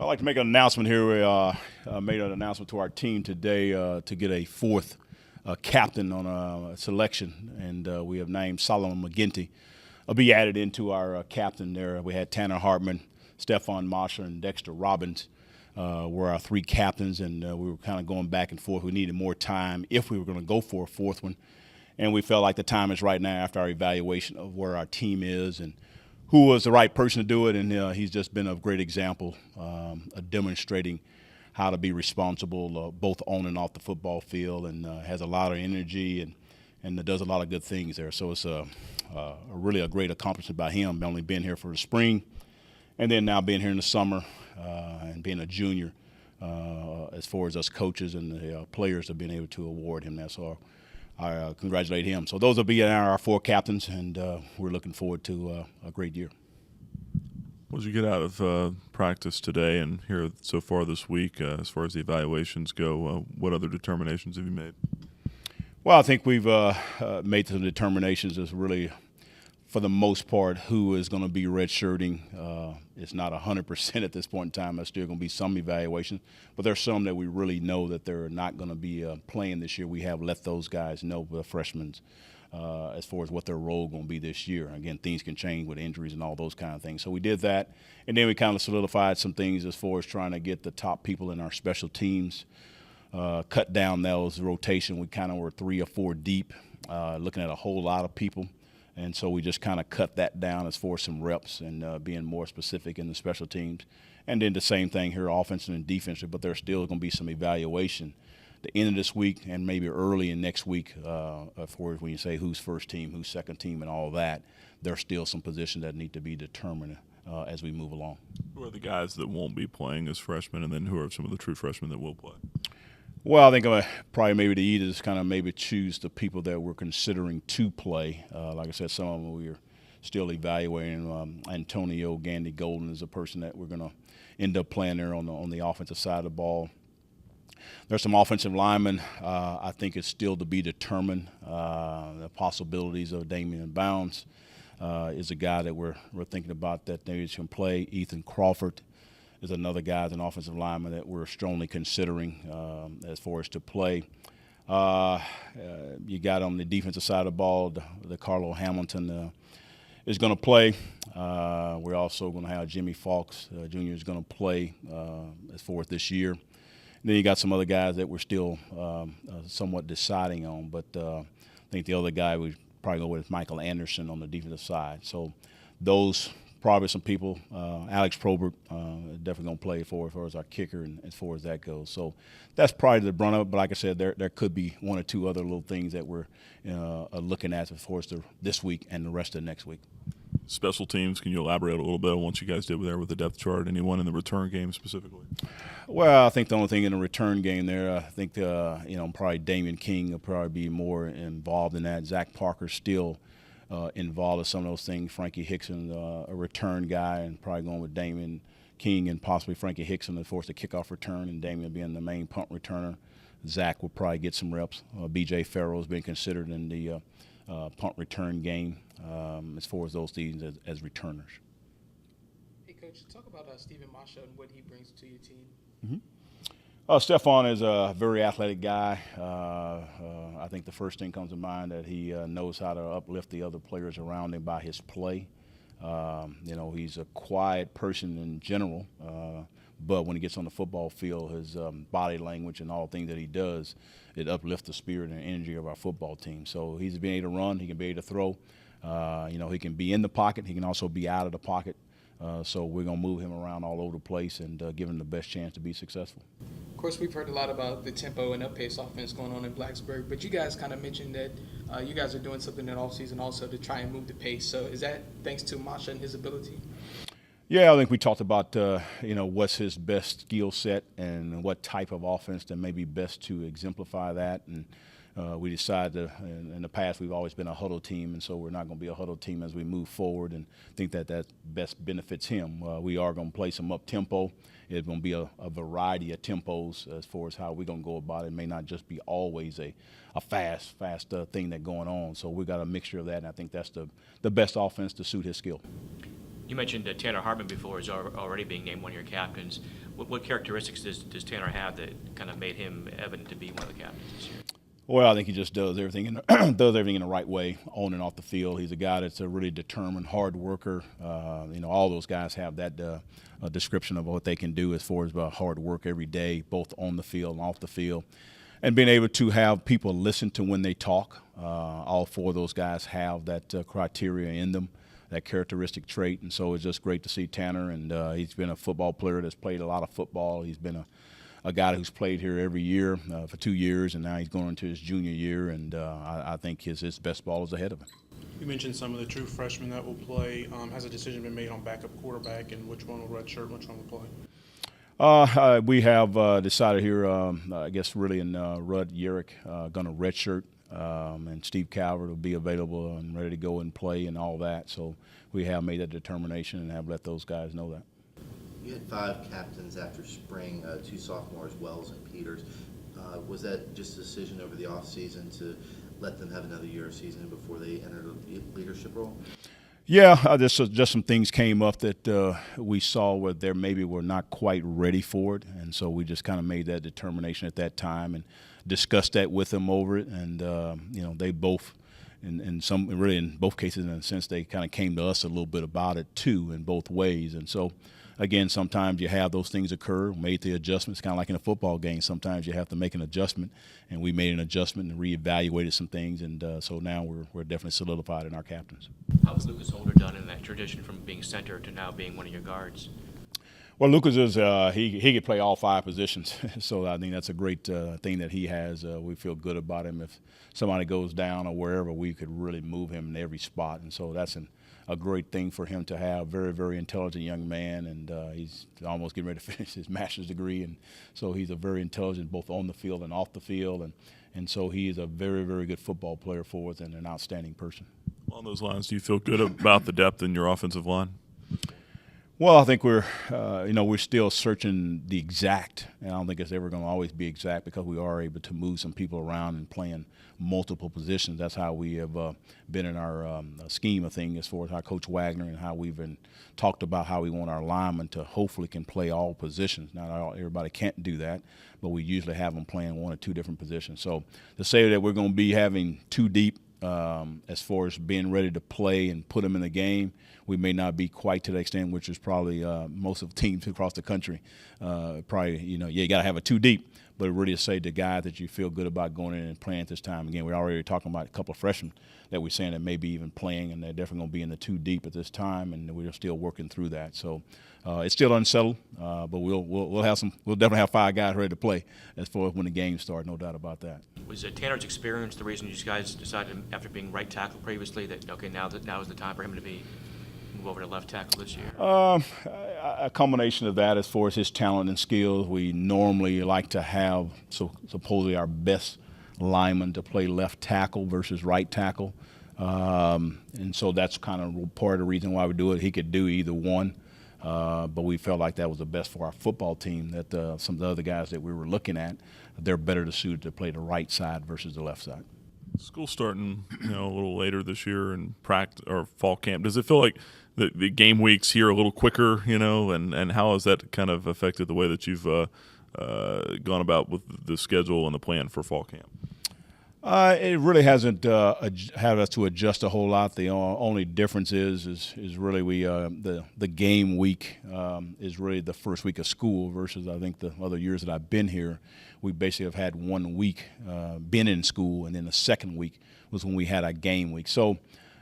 I'd like to make an announcement here. We made an announcement to our team today to get a fourth captain on a selection, and we have named Solomon McGinty. Will be added into our captain there. We had Tanner Hartman, Stephon Mosher, and Dexter Robbins were our three captains, and we were kind of going back and forth. We needed more time if we were going to go for a fourth one, and we felt like the time is right now after our evaluation of where our team is and who was the right person to do it, and he's just been a great example of demonstrating how to be responsible both on and off the football field, and has a lot of energy and does a lot of good things there. So it's really a great accomplishment by him, only being here for the spring and then now being here in the summer and being a junior as far as us coaches and the players have been able to award him that. So I congratulate him. So those will be our four captains, and we're looking forward to a great year. What did you get out of practice today and here so far this week as far as the evaluations go? What other determinations have you made? Well, I think we've made some determinations as really, for the most part, who is going to be redshirting. It's not 100% at this point in time. There's still going to be some evaluation, but there's some that we really know that they're not going to be playing this year. We have let those guys know, the freshmen, as far as what their role going to be this year. Again, things can change with injuries and all those kind of things. So we did that, and then we kind of solidified some things as far as trying to get the top people in our special teams, cut down those rotation. We kind of were 3 or 4 deep, looking at a whole lot of people. And so we just kind of cut that down as far as some reps and being more specific in the special teams. And then the same thing here, offensive and defensive, but there's still going to be some evaluation the end of this week and maybe early in next week as far as when you say who's first team, who's second team, and all that. There's still some positions that need to be determined as we move along. Who are the guys that won't be playing as freshmen, and then who are some of the true freshmen that will play? Well, I think probably maybe the E is kind of maybe choose the people that we're considering to play. Like I said, some of them we're still evaluating. Antonio Gandy Golden is a person that we're going to end up playing there on the offensive side of the ball. There's some offensive linemen. I think it's still to be determined. The possibilities of Damian Bounds is a guy that we're thinking about that maybe can play. Ethan Crawford is another guy as an offensive lineman that we're strongly considering as far as to play. You got on the defensive side of the ball, the Carlo Hamilton is going to play. We're also going to have Jimmy Fox Jr. is going to play as far as this year. And then you got some other guys that we're still somewhat deciding on, but I think the other guy we probably go with Michael Anderson on the defensive side. So those probably some people. Alex Probert definitely going to play for as far as our kicker and as far as that goes. So that's probably the brunt of it. But like I said, there could be 1 or 2 other little things that we're looking at as far as this week and the rest of next week. Special teams, can you elaborate a little bit on what you guys did there with the depth chart? Anyone in the return game specifically? Well, I think the only thing in the return game there, I think probably Damian King will probably be more involved in that. Zach Parker's still involved in some of those things. Frankie Hickson, a return guy, and probably going with Damian King and possibly Frankie Hickson as far as the kickoff return, and Damian being the main punt returner. Zach will probably get some reps. B.J. Farrell has been considered in the punt return game as far as those teams as returners. Hey, Coach, talk about Stephen Masha and what he brings to your team. Mm-hmm. Stephon is a very athletic guy. I think the first thing comes to mind that he knows how to uplift the other players around him by his play. He's a quiet person in general, but when he gets on the football field, his body language and all the things that he does, it uplifts the spirit and energy of our football team. So he's being able to run, he can be able to throw. He can be in the pocket, he can also be out of the pocket. So we're going to move him around all over the place and give him the best chance to be successful. Of course, we've heard a lot about the tempo and up-pace offense going on in Blacksburg, but you guys kind of mentioned that you guys are doing something in offseason also to try and move the pace. So is that thanks to Masha and his ability? Yeah, I think we talked about, what's his best skill set and what type of offense that may be best to exemplify that. And we decided in the past we've always been a huddle team, and so we're not going to be a huddle team as we move forward, and think that best benefits him. We are going to play some up-tempo. It's going to be a variety of tempos as far as how we're going to go about it. It may not just be always a fast thing that's going on. So we got a mixture of that, and I think that's the best offense to suit his skill. You mentioned Tanner Hartman before is already being named one of your captains. What characteristics does Tanner have that kind of made him evident to be one of the captains this year? Well, I think he just does everything in the right way, on and off the field. He's a guy that's a really determined, hard worker. All those guys have that description of what they can do as far as hard work every day, both on the field and off the field. And being able to have people listen to when they talk. All four of those guys have that criteria in them, that characteristic trait. And so it's just great to see Tanner. And he's been a football player that's played a lot of football. He's been a guy who's played here every year for 2 years, and now he's going into his junior year, and I think his best ball is ahead of him. You mentioned some of the true freshmen that will play. Has a decision been made on backup quarterback, and which one will redshirt and which one will play? We have decided here, I guess really in Rudd Yerrick, going to redshirt, and Steve Calvert will be available and ready to go and play and all that. So we have made that determination and have let those guys know that. You had 5 captains after spring, 2 sophomores, Wells and Peters. Was that just a decision over the offseason to let them have another year of season before they entered a leadership role? Yeah, just some things came up that we saw where they maybe were not quite ready for it, and so we just kind of made that determination at that time and discussed that with them over it, and they both. In both cases, in a sense, they kind of came to us a little bit about it too, in both ways. And so, again, sometimes you have those things occur, made the adjustments, kind of like in a football game. Sometimes you have to make an adjustment, and we made an adjustment and reevaluated some things, and so now we're definitely solidified in our captains. How has Lucas Holder done in that transition from being center to now being one of your guards? Well, Lucas is he could play all 5 positions, so I think that's a great thing that he has. We feel good about him. If somebody goes down or wherever, we could really move him in every spot, and so that's a great thing for him to have. Very, very intelligent young man, and he's almost getting ready to finish his master's degree, and so he's a very intelligent both on the field and off the field, and so he is a very, very good football player for us and an outstanding person. Along those lines, do you feel good about the depth in your offensive line? Well, I think we're still searching the exact, and I don't think it's ever going to always be exact because we are able to move some people around and playing multiple positions. That's how we have been in our scheme of things as far as how Coach Wagner and how we've been talked about how we want our linemen to hopefully can play all positions. Not everybody can't do that, but we usually have them playing 1 or 2 different positions. So to say that we're going to be having 2 deep as far as being ready to play and put them in the game, we may not be quite to the extent which is probably most of the teams across the country. You got to have a 2 deep, but really to say the guy that you feel good about going in and playing at this time. Again, we're already talking about a couple of freshmen that we're saying that may be even playing, and they're definitely going to be in the 2 deep at this time, and we're still working through that. So it's still unsettled, but we'll definitely have 5 guys ready to play as far as when the game starts, no doubt about that. Was Tanner's experience the reason you guys decided after being right tackle previously that now is the time for him to move over to left tackle this year? A combination of that as far as his talent and skills. We normally like to have supposedly our best lineman to play left tackle versus right tackle. And so that's kind of part of the reason why we do it. He could do either one. But we felt like that was the best for our football team, that some of the other guys that we were looking at, they're better suited to play the right side versus the left side. School starting, a little later this year in practice or fall camp. Does it feel like the game weeks here a little quicker, and how has that kind of affected the way that you've gone about with the schedule and the plan for fall camp? It really hasn't had us to adjust a whole lot. The only difference is really the game week is really the first week of school versus I think the other years that I've been here, we basically have had 1 week been in school, and then the second week was when we had our game week. So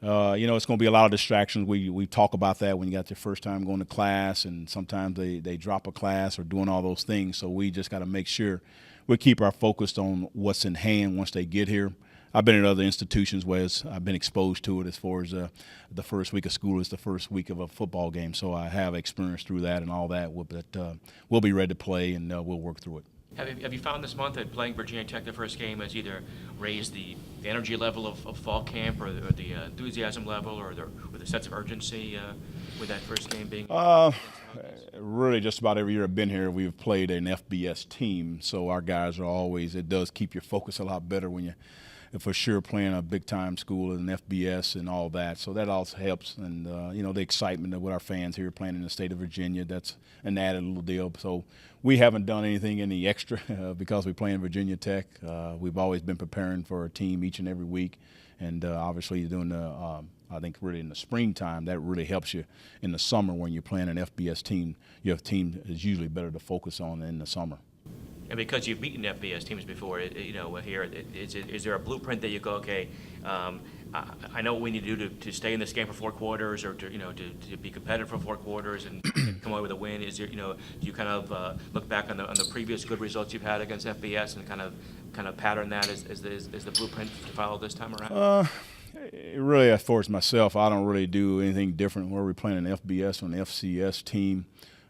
it's going to be a lot of distractions. We talk about that when you got your first time going to class, and sometimes they drop a class or doing all those things. So we just got to make sure we keep our focus on what's in hand once they get here. I've been in other institutions where I've been exposed to it as far as the first week of school is the first week of a football game. So I have experience through that and all that. But we'll be ready to play, and we'll work through it. Have you found this month that playing Virginia Tech the first game has either raised the energy level of fall camp or the enthusiasm level or the sense of urgency with that first game being? Really just about every year I've been here, we've played an FBS team. So our guys are always, it does keep your focus a lot better when you for sure playing a big-time school in FBS and all that. So that also helps. And, the excitement of with our fans here playing in the state of Virginia, that's an added little deal. So we haven't done anything any extra because we play in Virginia Tech. We've always been preparing for a team each and every week. And obviously doing I think really in the springtime, that really helps you in the summer when you're playing an FBS team. Your team is usually better to focus on in the summer. And because you've beaten FBS teams before, is there a blueprint that you go, okay, I know what we need to do to stay in this game for 4 quarters, or to be competitive for 4 quarters and come away with a win? Is there, do you kind of look back on the previous good results you've had against FBS and kind of pattern that as the blueprint to follow this time around? Really, as far as myself, I don't really do anything different. Where we're playing an FBS or an FCS team,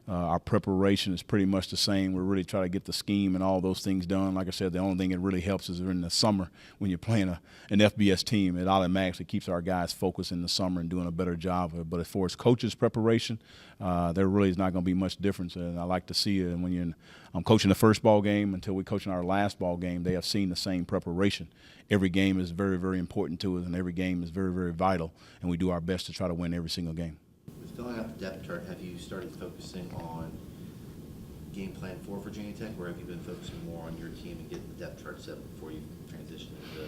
our preparation is pretty much the same. We really try to get the scheme and all those things done. Like I said, the only thing that really helps is in the summer when you're playing an FBS team. It automatically keeps our guys focused in the summer and doing a better job of it. But as far as coaches' preparation, there really is not going to be much difference. And I like to see it. And when I'm coaching the first ball game until we're coaching our last ball game, they have seen the same preparation. Every game is very, very important to us, and every game is very, very vital. And we do our best to try to win every single game. With filling out the depth chart, have you started focusing on game plan for Virginia Tech, or have you been focusing more on your team and getting the depth chart set before you transition into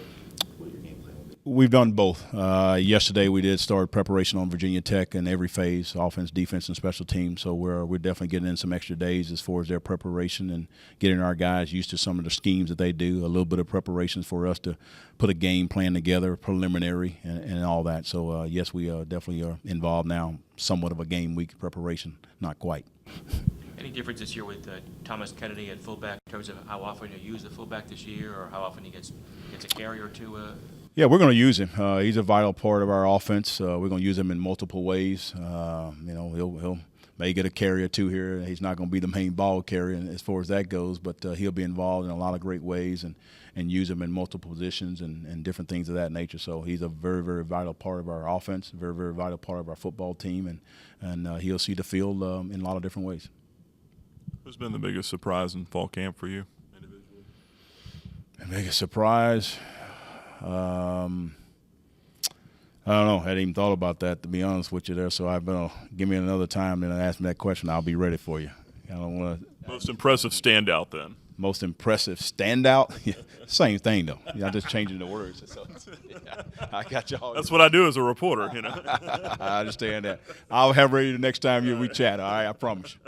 what your game plan will be? We've done both. Yesterday we did start preparation on Virginia Tech in every phase, offense, defense, and special teams. So we're definitely getting in some extra days as far as their preparation and getting our guys used to some of the schemes that they do, a little bit of preparations for us to put a game plan together, preliminary, and all that. So, yes, we definitely are involved now, somewhat of a game week preparation, not quite. Any difference this year with Thomas Kennedy at fullback in terms of how often you use the fullback this year, or how often he gets a carry or two? Yeah, we're going to use him. He's a vital part of our offense. We're going to use him in multiple ways. He'll may get a carry or two here. He's not going to be the main ball carrier as far as that goes, but he'll be involved in a lot of great ways and use him in multiple positions and different things of that nature. So he's a very, very vital part of our offense, very, very vital part of our football team, and he'll see the field in a lot of different ways. Who's been the biggest surprise in fall camp for you individually? The biggest surprise? I don't know. I hadn't even thought about that, to be honest with you there. So give me another time and ask me that question. I'll be ready for you. I don't want to. Most impressive standout then? Most impressive standout? Same thing, though. I'm just changing the words. So, I got y'all. That's what I do as a reporter, I understand that. I'll have ready the next time we chat, all right? I promise you.